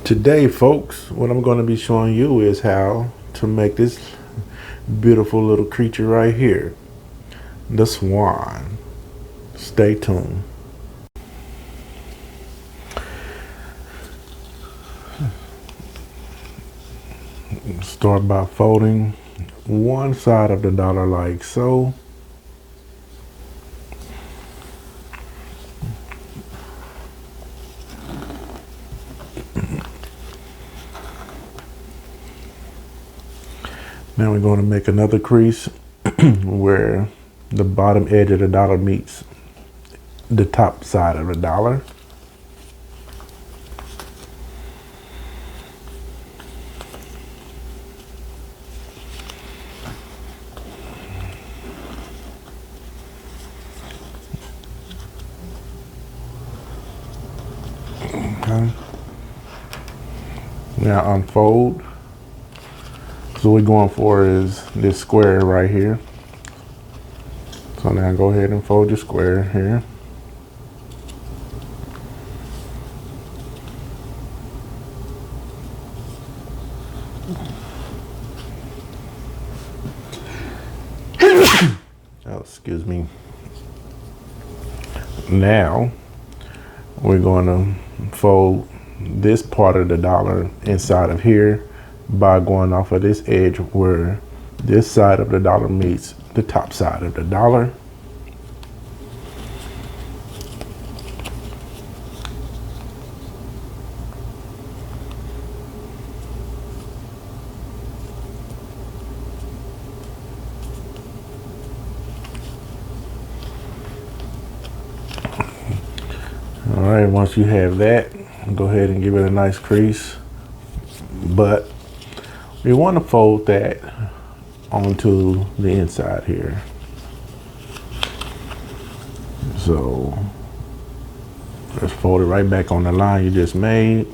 Today, folks, what I'm going to be showing you is how to make this beautiful little creature right here, the swan. Stay tuned. Start by folding one side of the dollar like so. Now we're going to make another crease where the bottom edge of the dollar meets the top side of the dollar. Okay. Now unfold. So what we're going for is this square right here. So now go ahead and fold your square here. Oh, excuse me. Now we're going to fold this part of the dollar inside of here by going off of this edge where this side of the dollar meets the top side of the dollar. All right, once you have that, go ahead and give it a nice crease, but we want to fold that onto the inside here. So let's fold it right back on the line you just made,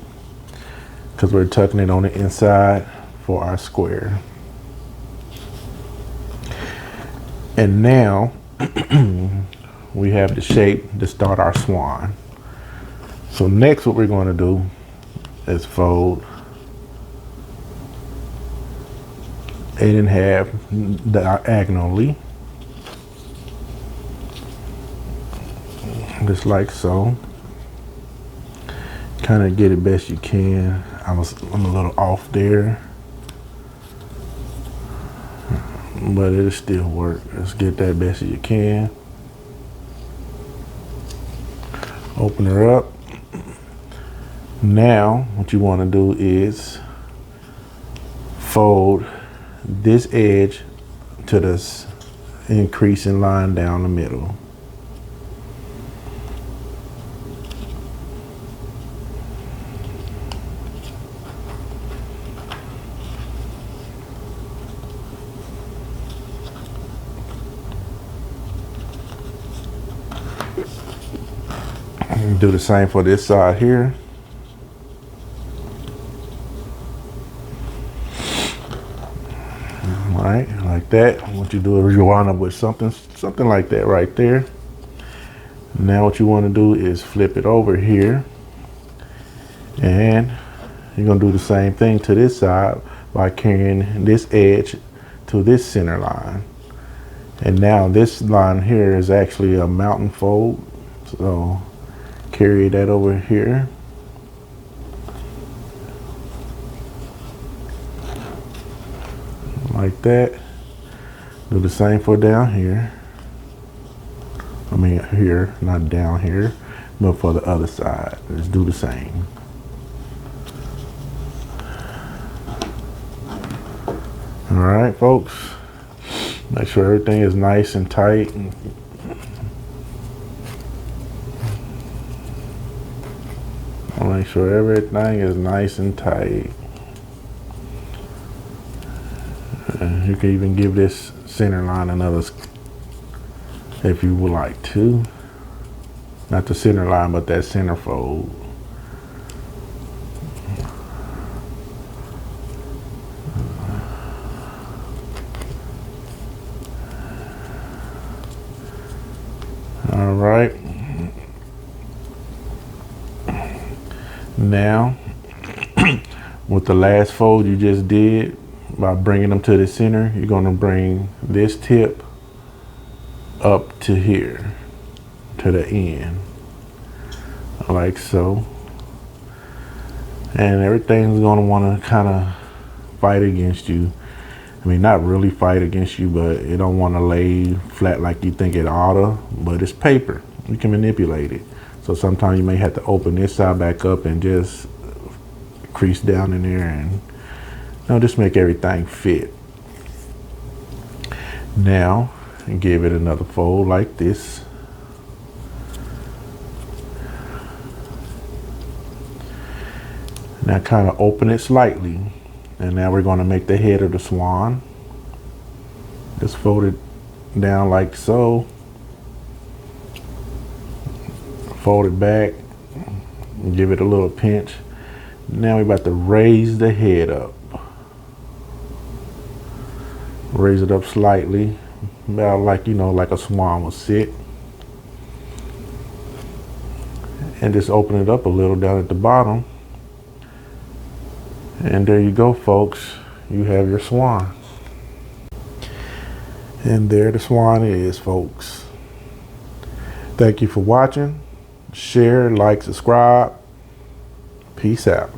because we're tucking it on the inside for our square. And now we have the shape to start our swan. So next what we're going to do is fold 8 1/2 diagonally, just like so. Kind of get it best you can. I'm a little off there, but it'll still work. Let's get that best as you can. Open her up. Now what you want to do is fold this edge to this increasing line down the middle. Do the same for this side here. All right, like that. What you do is you wind up with something like that right there. Now what you want to do is flip it over here, and you're gonna do the same thing to this side by carrying this edge to this center line. And now this line here is actually a mountain fold, so carry that over here. Like that. Do the same for down here. I mean here, not down here, but for the other side. Let's do the same. All right, folks. Make sure everything is nice and tight. Make sure everything is nice and tight. You can even give this center line another, if you would like to. Not the center line, but that center fold. All right. Now with the last fold you just did, by bringing them to the center, you're going to bring this tip up to here, to the end, like so. And everything's going to want to kind of fight against you. I mean, not really fight against you, but it don't want to lay flat like you think it oughta. But it's paper. You can manipulate it. So sometimes you may have to open this side back up and just crease down in there and just make everything fit. Now, give it another fold like this. Now kind of open it slightly. And now we're going to make the head of the swan. Just fold it down like so. Fold it back. Give it a little pinch. Now we're about to raise the head up. Raise it up slightly. About like, like a swan would sit. And just open it up a little down at the bottom. And there you go, folks. You have your swan. And there the swan is, folks. Thank you for watching. Share, like, subscribe. Peace out.